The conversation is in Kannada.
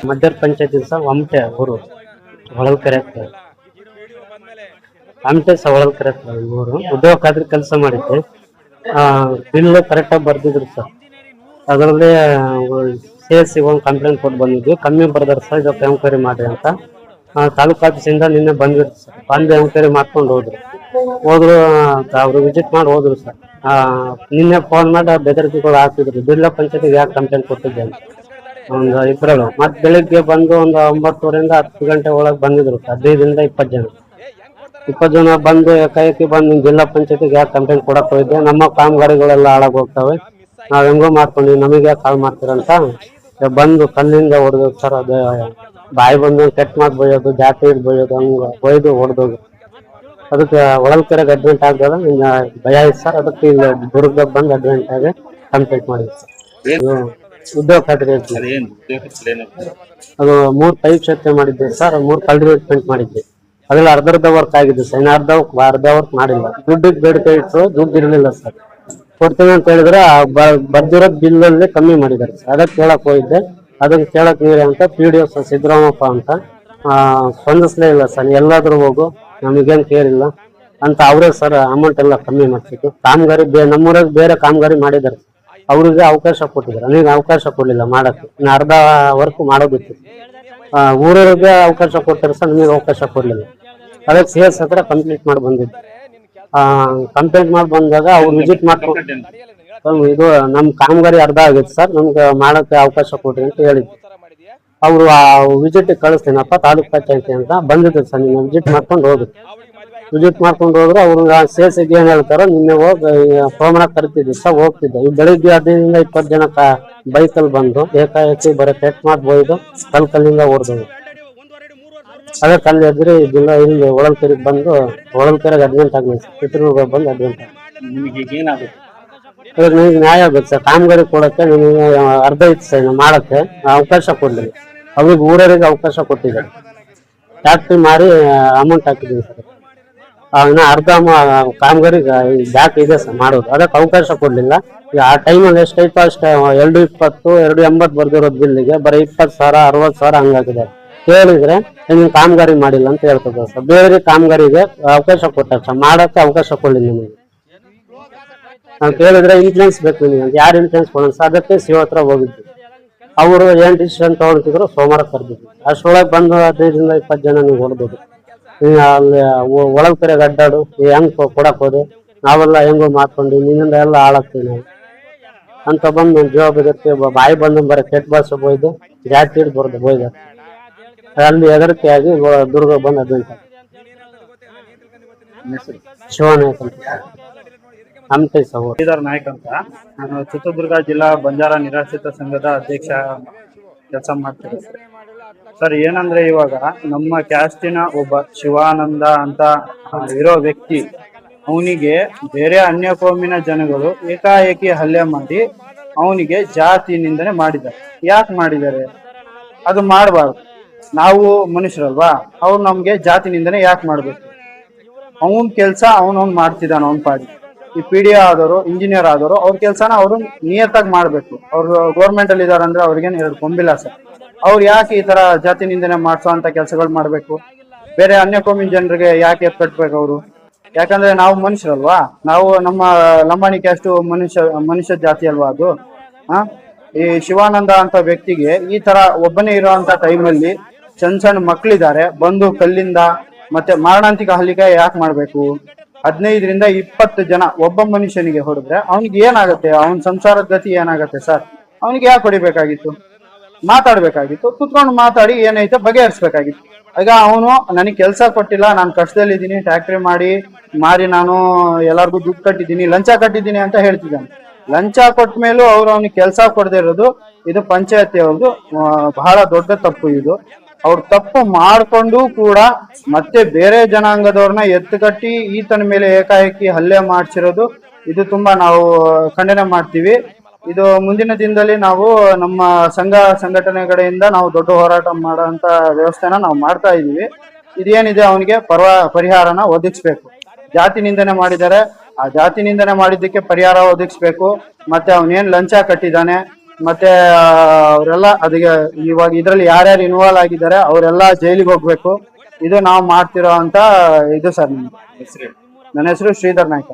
ಮದ್ದರ್ ಪಂಚಾಯತಿ ಸಹ ಒಮಟೆ ಊರು ಹೊಳಲ್ಕೆರೆ ಒಮಟೆ ಸಹ ಹೊಳಲ್ಕೆರೆ ಊರು ಉದ್ಯೋಗ ಖಾತ್ರಿ ಕೆಲಸ ಮಾಡಿದ್ದೆ. ಬಿಲ್ ಕರೆಕ್ಟಾಗಿ ಬರ್ದಿದ್ರು ಸರ್. ಅದರಲ್ಲಿ ಸೇರಿಸಿ ಒಂದು ಕಂಪ್ಲೇಂಟ್ ಕೊಟ್ಟು ಬಂದಿದ್ವಿ. ಕಮ್ಮಿ ಬರ್ದಾರೆ ಸರ್, ಇದಕ್ಕೆ ಎಂಕ್ವೈರಿ ಮಾಡಿ ಅಂತ. ತಾಲೂಕು ಆಫೀಸಿಂದ ನಿನ್ನೆ ಬಂದಿದ್ರು ಸರ್. ಬಂದು ಎಂಕ್ವೈರಿ ಮಾಡ್ಕೊಂಡು ಹೋದ್ರು. ಅವರು ವಿಸಿಟ್ ಮಾಡಿ ಹೋದ್ರು ಸರ್. ನಿನ್ನೆ ಫೋನ್ ಮಾಡಿ ಬೆದರಿಕೆಗಳು ಹಾಕಿದ್ರು. ಜಿಲ್ಲಾ ಪಂಚಾಯತಿಗೆ ಯಾಕೆ ಕಂಪ್ಲೇಂಟ್ ಕೊಟ್ಟಿದ್ದೆ ಅಂತ ಒಂದು ಇಬ್ಬರು. ಮತ್ತೆ ಬೆಳಿಗ್ಗೆ ಬಂದು ಒಂದು 9:30 10 ಗಂಟೆ ಒಳಗೆ ಬಂದಿದ್ರು ಸರ್. 15 ರಿಂದ 20 ಜನ ಬಂದು ಏಕಾಏಕಿ ಬಂದು ಜಿಲ್ಲಾ ಪಂಚಾಯತಿಗೆ ಯಾಕೆ ಕಂಪ್ಲೇಂಟ್ ಕೊಡಕ್ ಹೋಗಿದ್ದೆ, ನಮ್ಮ ಕಾಮಗಾರಿಗಳೆಲ್ಲ ಹಾಳಾಗಿ ಹೋಗ್ತವೆ, ನಾವ್ ಹೆಂಗೋ ಮಾಡ್ಕೊಂಡ್ವಿ, ನಮಗೆ ಕಾಲ್ ಮಾಡ್ತೀರಂತ ಬಂದು ಕಲ್ಲಿಂದ ಹೊಡೆದು ಸರ್. ಅದು ಬಾಯಿ ಬಂದು ಕೆಟ್ಟ ಮಾತು ಬೈಯೋದು, ಜಾತಿ ಬೈಯೋದು, ಹಂಗ ಬೈದು ಹೊಡೆದೋದು. ಅದಕ್ಕೆ ಹೊಳಲ್ಕೆರೆಗೆ ಅಡ್ಮಿಟ್ ಆಗ್ದಲ್ಲ ಭಯ ಇತ್ತು ಸರ್. ಅದಕ್ಕೆ ಇಲ್ಲಿ ದುರ್ಗದಾಗ ಬಂದು ಅಡ್ಮಿಟ್ ಆಗಿ ಕಂಪ್ಲೇಂಟ್ ಮಾಡಿದ್ವಿ ಸರ್. ಉದ್ಯೋಗ ಖಾತ್ರಿ ಅದು 3 ಪೈಪ್ ಸೆಟ್ ಮಾಡಿದ್ದೆ ಸರ್. 3 ಕಲ್ಟಿವೇಟ್ ಮಾಡಿದ್ದೆ. ಅದ್ರಲ್ಲಿ ಅರ್ಧ ವರ್ಕ್ ಆಗಿದೆ ಸರ್. ಇನ್ನು ಅರ್ಧ ವರ್ಕ್ ಮಾಡಿಲ್ಲ. ದುಡ್ಡಿಗೆ ಬೇಡಿಕೆ ಇಟ್ಟು ದುಡ್ಡು ಇರಲಿಲ್ಲ ಸರ್. ಕೊಡ್ತೀನಿ ಅಂತ ಹೇಳಿದ್ರೆ ಬರ್ದಿರೋ ಬಿಲ್ ಅಲ್ಲಿ ಕಮ್ಮಿ ಮಾಡಿದ್ದಾರೆ ಸರ್. ಅದಕ್ಕೆ ಕೇಳಕ್ ಹೋಗಿದ್ದೆ. ಅದಕ್ಕೆ ಕೇಳಕ್ ನೀವೇ ಅಂತ PDO ಸರ್ ಸಿದ್ದರಾಮಪ್ಪ ಅಂತ ಸ್ಪಂದಿಸ್ಲೇ ಇಲ್ಲ ಸರ್. ಎಲ್ಲಾದ್ರೂ ಹೋಗು, ನಮಗೇನು ಕೇಳಿಲ್ಲ ಅಂತ ಅವರೇ ಸರ್ ಅಮೌಂಟ್ ಎಲ್ಲ ಕಮ್ಮಿ ಮಾಡ್ತಿತ್ತು. ಕಾಮಗಾರಿ ನಮ್ಮೂರಾಗ ಬೇರೆ ಕಾಮಗಾರಿ ಮಾಡಿದ್ದಾರೆ, ಅವ್ರಿಗೆ ಅವಕಾಶ ಕೊಟ್ಟಿದ್ದಾರೆ, ನನಗೆ ಅವಕಾಶ ಕೊಡ್ಲಿಲ್ಲ ಮಾಡಕ್ಕೆ. ಇನ್ನು ಅರ್ಧ ವರ್ಕ್ ಮಾಡೋದಿತ್ತು. ಊರವ್ರಿಗೆ ಅವಕಾಶ ಕೊಡ್ತಾರೆ ಸರ್, ನಿಮಗೆ ಅವಕಾಶ ಕೊಡ್ಲಿಲ್ಲ. ಅದಕ್ಕೆ CS ಹತ್ರ ಕಂಪ್ಲೇಂಟ್ ಮಾಡಿ ಬಂದಿದ್ದು. ಕಂಪ್ಲೇಂಟ್ ಮಾಡಿ ಬಂದಾಗ ಅವ್ರು ವಿಸಿಟ್ ಮಾಡ್ಕೊಂಡು ಇದು ನಮ್ ಕಾಮಗಾರಿ ಅರ್ಧ ಆಗಿತ್ತು ಸರ್, ನಮ್ಗೆ ಮಾಡಕ್ಕೆ ಅವಕಾಶ ಕೊಡ್ರಿ ಅಂತ ಹೇಳಿದ್ರು. ಅವರು ವಿಸಿಟ್ ಕಳಿಸ್ತೀನಪ್ಪ ತಾಲೂಕ್ ಪಂಚಾಯತಿ ಅಂತ ಬಂದಿದ್ರು ಸರ್. ನೀವು ವಿಸಿಟ್ ಮಾಡ್ಕೊಂಡು ಹೋದ್ರು. ವಿಸಿಟ್ ಮಾಡ್ಕೊಂಡು ಹೋದ್ರೆ ಅವ್ರು CS ಏನ್ ಹೇಳ್ತಾರೋ ನಿನ್ನೆ ಹೋಗಿ ಸೋಮನ ಕರಿತಿದ್ವಿ ಸರ್. ಹೋಗ್ತಿದ್ದೆ. ಈ ಬೆಳಿಗ್ಗೆ 15 ರಿಂದ 20 ಜನ ಬೈಕಲ್ಲಿ ಬಂದು ಏಕಾಏಕಿ ಬರೀ ಪೆಟ್ ಮಾಡಿ ಬೋಯ್ದು ಕಲ್ಲಿಂದ ಹೊಡೆದವು. ಅದೇ ಕಲ್ಲು ಎದ್ರಿ ಜಿಲ್ಲಾ ಇಲ್ಲಿ ಹೊಳಲ್ಕೆರೆಗೆ ಬಂದು ಹೊಳಲ್ಕೆರೆಗೆ ಅಡ್ಮಿಟ್ ಆಗಿ ಚಿತ್ರದುರ್ಗ ಬಂದು ಅಡ್ಮಿಟ್ ಆಗಿ. ನಿಮಗೆ ನ್ಯಾಯ ಆಗುತ್ತೆ ಸರ್. ಕಾಮಗಾರಿ ಕೊಡಕ್ಕೆ ನಿಮಗೆ ಅರ್ಧ ಇತ್ತು ಸರ್ ಮಾಡಕ್ಕೆ ಅವಕಾಶ ಕೊಡ್ಲಿಲ್ಲ. ಅವ್ರಿಗೆ ಊರವರಿಗೆ ಅವಕಾಶ ಕೊಟ್ಟಿದ್ದಾರೆ. ಫ್ಯಾಕ್ಟ್ರಿ ಮಾರಿ ಅಮೌಂಟ್ ಹಾಕಿದ್ದೀವಿ ಸರ್. ಇನ್ನು ಅರ್ಧ ಕಾಮಗಾರಿ ಬ್ಯಾಕ್ ಇದೆ ಸರ್ ಮಾಡೋದು. ಅದಕ್ಕೆ ಅವಕಾಶ ಕೊಡ್ಲಿಲ್ಲ. ಆ ಟೈಮಲ್ಲಿ ಎಷ್ಟೈತೋ ಅಷ್ಟೇ 220 280 ಬರ್ದಿರೋದು ಬಿಲ್ಲಿಗೆ ಬರೀ 20,000 60,000 ಹಂಗಾಕಿದ್ದಾರೆ. ಕೇಳಿದ್ರೆ ನಿಮ್ಗೆ ಕಾಮಗಾರಿ ಮಾಡಿಲ್ಲ ಅಂತ ಹೇಳ್ತದ ಸರ್. ಬೇರೆ ಕಾಮಗಾರಿಗೆ ಅವಕಾಶ ಕೊಟ್ಟಾರ ಸರ್, ಮಾಡಕ್ಕೆ ಅವಕಾಶ ಕೊಡ್ಲಿಲ್ಲ ನಿಮಗೆ. ನಾವು ಕೇಳಿದ್ರೆ ಇನ್ಫ್ಲೂಯೆನ್ಸ್ ಬೇಕು ನಿಮಗೆ, ಯಾರು ಇನ್ಫ್ಲೂಯೆನ್ಸ್ ಕೊಡೋಣ ಸರ್. ಅದಕ್ಕೆ CO ಹತ್ರ ಹೋಗಿದ್ವಿ. ಅವರು ಏನ್ ಡಿಸಿಷನ್ ತಗೊಳ್ತಿದ್ರು ಸೋಮವಾರ ಕರೆದಿದ್ರು. ಅಷ್ಟರೊಳಗೆ ಬಂದು 15 ರಿಂದ 20 ಜನ ನೀವು ಹೊಡೆದ್ರು. ಅಲ್ಲಿ ಹೊಳಲ್ಕೆರೆಗೆ ಅಡ್ಡಾಡು ಹೆಂಗ್ ಕೊಡಕ್ ಹೋದೆ, ನಾವೆಲ್ಲ ಹೆಂಗೋ ಮಾಡ್ಕೊಂಡು ನಿನ್ನಿಂದ ಎಲ್ಲ ಹಾಳಾಗ್ತೀವಿ ನಾವು ಅಂತ ಬಂದು ಜೀವ ಬೆದರಿಕೆ ಬಾಯಿ ಬಂದು ಬರೀ ಕೆಟ್ಟ ಭಾಷೆ ಬೋಯ್ದು ಜಾತಿ ಹಿಡಿದು ಬರ್ದು ಬೋಯ್ದ. ಅಲ್ಲಿ ಹೆದರಿಕೆಯಾಗಿ ದುರ್ಗ ಬಂದು ಅಡ್ಮಿಟ್ ಆಗಿ. ಶಿವನಾಯಕ್ ಅಂತ ಅಮಟೆ ಶ್ರೀಧರ್ ನಾಯ್ಕ್ ಅಂತ. ನಾನು ಚಿತ್ರದುರ್ಗ ಜಿಲ್ಲಾ ಬಂಜಾರ ನಿರಾಶ್ರಿತ ಸಂಘದ ಅಧ್ಯಕ್ಷ ಕೆಲಸ ಮಾಡ್ತೀನಿ ಸರ್. ಏನಂದ್ರೆ ಇವಾಗ ನಮ್ಮ ಕ್ಯಾಸ್ಟಿನ ಒಬ್ಬ ಶಿವಾನಂದ ಅಂತ ಇರೋ ವ್ಯಕ್ತಿ, ಅವನಿಗೆ ಬೇರೆ ಅನ್ಯ ಕೋಮಿನ ಜನಗಳು ಏಕಾಏಕಿ ಹಲ್ಲೆ ಮಾಡಿ ಅವನಿಗೆ ಜಾತಿ ನಿಂದನೆ ಮಾಡಿದ್ದಾರೆ. ಯಾಕೆ ಮಾಡಿದ್ದಾರೆ? ಅದು ಮಾಡಬಾರ್ದು. ನಾವು ಮನುಷ್ಯರಲ್ವಾ, ಅವ್ರು ನಮ್ಗೆ ಜಾತಿ ನಿಂದನೆ ಯಾಕೆ ಮಾಡ್ಬೇಕು? ಅವನ್ ಕೆಲ್ಸ ಅವನವ್ನ್ ಮಾಡ್ತಿದ್ದಾನ ಅವನ್ ಪಾಡಿ. ಈ PDO ಆದವರು, ಇಂಜಿನಿಯರ್ ಆದವರು ಅವ್ರ ಕೆಲ್ಸನ ಅವರು ನಿಯತ್ತಾಗಿ ಮಾಡ್ಬೇಕು. ಅವ್ರು ಗೌರ್ಮೆಂಟ್ ಅಲ್ಲಿ ಇದಾರಂದ್ರೆ ಅವ್ರಿಗೇನು 2 ಕೊಂಬಿಲ್ಲ ಸರ್. ಅವ್ರು ಯಾಕೆ ಈ ತರ ಜಾತಿ ನಿಂದನೆ ಮಾಡ್ಸೋ ಅಂತ ಕೆಲಸಗಳು ಮಾಡ್ಬೇಕು? ಬೇರೆ ಅನ್ಯ ಕೋಮಿನ ಜನರಿಗೆ ಯಾಕೆ ಕಟ್ಬೇಕು? ಅವರು ಯಾಕಂದ್ರೆ ನಾವು ಮನುಷ್ಯರಲ್ವಾ, ನಾವು ನಮ್ಮ ಲಂಬಾಣಿ ಕ್ಯಾಸ್ಟ್ ಮನುಷ್ಯ ಜಾತಿ ಅಲ್ವಾ ಅದು. ಈ ಶಿವಾನಂದ ಅಂತ ವ್ಯಕ್ತಿಗೆ ಈ ತರ ಒಬ್ಬನೇ ಇರುವಂತ ಟೈಮಲ್ಲಿ ಸಣ್ಣ ಮಕ್ಳಿದ್ದಾರೆ, ಬಂದು ಕಲ್ಲಿಂದ ಮತ್ತೆ ಮಾರಣಾಂತಿಕ ಹಲ್ಲಿಗೆ ಯಾಕೆ ಮಾಡ್ಬೇಕು? 15ರಿಂದ 20 ಜನ ಒಬ್ಬ ಮನುಷ್ಯನಿಗೆ ಹೊಡೆದ್ರೆ ಅವ್ನಿಗೆ ಏನಾಗುತ್ತೆ? ಅವನ ಸಂಸಾರದ ಗತಿ ಏನಾಗುತ್ತೆ ಸರ್? ಅವನಿಗೆ ಯಾಕೆ ಹೊಡಿಬೇಕಾಗಿತ್ತು? ಮಾತಾಡ್ಬೇಕಾಗಿತ್ತು, ಕುತ್ಕೊಂಡು ಮಾತಾಡಿ ಏನೈತೆ ಬಗೆಹರಿಸ್ಬೇಕಾಗಿತ್ತು. ಈಗ ಅವನು ನನಗೆ ಕೆಲಸ ಕೊಟ್ಟಿಲ್ಲ, ನಾನು ಕಷ್ಟದಲ್ಲಿದ್ದೀನಿ, ಟ್ಯಾಕ್ಟ್ರಿ ಮಾರಿ ನಾನು ಎಲ್ಲರಿಗೂ ದುಡ್ಡು ಕಟ್ಟಿದ್ದೀನಿ, ಲಂಚ ಕಟ್ಟಿದ್ದೀನಿ ಅಂತ ಹೇಳ್ತಿದ್ದಾನೆ. ಲಂಚ ಕೊಟ್ಟ ಮೇಲೂ ಅವನಿಗೆ ಕೆಲಸ ಕೊಡದೇ ಇರೋದು ಇದು ಪಂಚಾಯತಿ ಅವ್ರದ್ದು ಬಹಳ ದೊಡ್ಡ ತಪ್ಪು. ಇದು ಅವ್ರು ತಪ್ಪು ಮಾಡ್ಕೊಂಡು ಕೂಡ ಮತ್ತೆ ಬೇರೆ ಜನಾಂಗದವ್ರನ್ನ ಎತ್ತುಕಟ್ಟಿ ಈತನ ಮೇಲೆ ಏಕಾಏಕಿ ಹಲ್ಲೆ ಮಾಡ್ಸಿರೋದು ಇದು ತುಂಬಾ ನಾವು ಖಂಡನೆ ಮಾಡ್ತೀವಿ. ಇದು ಮುಂದಿನ ದಿನದಲ್ಲಿ ನಾವು ನಮ್ಮ ಸಂಘಟನೆ ಕಡೆಯಿಂದ ನಾವು ದೊಡ್ಡ ಹೋರಾಟ ಮಾಡೋಂತ ವ್ಯವಸ್ಥೆನ ನಾವು ಮಾಡ್ತಾ ಇದೀವಿ. ಇದೇನಿದೆ ಅವನಿಗೆ ಪರಿಹಾರನ ಒದಗಿಸ್ಬೇಕು. ಜಾತಿ ನಿಂದನೆ ಮಾಡಿದ್ದಾರೆ, ಆ ಜಾತಿ ನಿಂದನೆ ಮಾಡಿದ್ದಕ್ಕೆ ಪರಿಹಾರ ಒದಗಿಸ್ಬೇಕು. ಮತ್ತೆ ಅವನೇನ್ ಲಂಚ ಕಟ್ಟಿದ್ದಾನೆ, ಮತ್ತೆ ಅವರೆಲ್ಲ ಅದಕ್ಕೆ ಇವಾಗ ಇದ್ರಲ್ಲಿ ಯಾರ್ಯಾರು ಇನ್ವಾಲ್ವ್ ಆಗಿದ್ದಾರೆ ಅವರೆಲ್ಲ ಜೈಲಿಗೆ ಹೋಗ್ಬೇಕು. ಇದು ನಾವು ಮಾಡ್ತಿರೋ ಅಂತ ಇದು ಸರ್. ನನ್ನ ಹೆಸರು ಶ್ರೀಧರ್ ನಾಯ್ಕ.